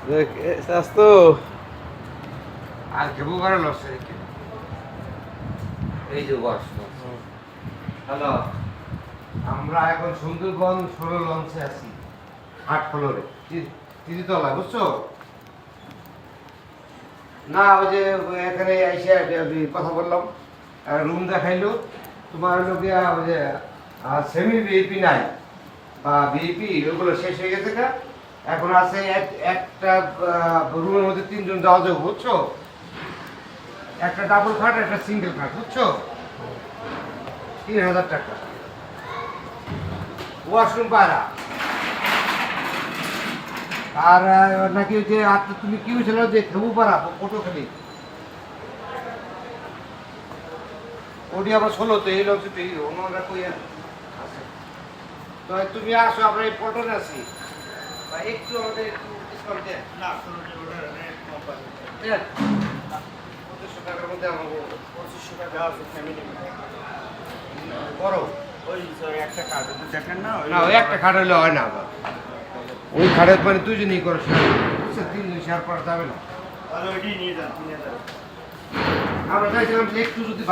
স্বাস্থ্য আর খেবো করে লস এই যে বস হ্যালো আমরা এখন সুন্দরবন 16 লঞ্চে আছি 8 ফ্লোরে 3 তলা বুঝছো না ওই যে এখানে এসে কথা বললাম রুম দেখাইলো তোমার লোকে ওই যে সেমি ভিআইপি নাই বা ভিআইপি ওগুলো শেষ হয়ে গেছে না এখন আছে একটা রুমের মধ্যে 3 জন যাওয়া যাবে বুঝছো একটা ডাবল খাট একটা সিঙ্গেল খাট বুঝছো 3000 টাকা ওয়াশরুম পায়রা আর নাকি ওই যে তুমি কি হয়েছিল যে খেবু পাড়া ফটো খালি ওটি আবার 16 তো এই লোক তো অন্যরা কই আছে তো তুমি আসো আমরা এই পল্টনে আছি বা একটু আমাদের একটু ডিসকাউন্ট দেন না 16 টাকা দেন 2500 টাকার মধ্যে আমাকে 2500 টাকা আছে ফ্যামিলি বড় ওই একটা কার্ড দেখেন না ওই একটা কার্ড হলে হয় না আবার ওই খাটের মানে দুজনই করো বুঝছো 3 জন শেয়ার করা যাবে না তাহলে ওইটাই নিয়ে যান 3000 আমরা চাইছিলাম যে একটু যদি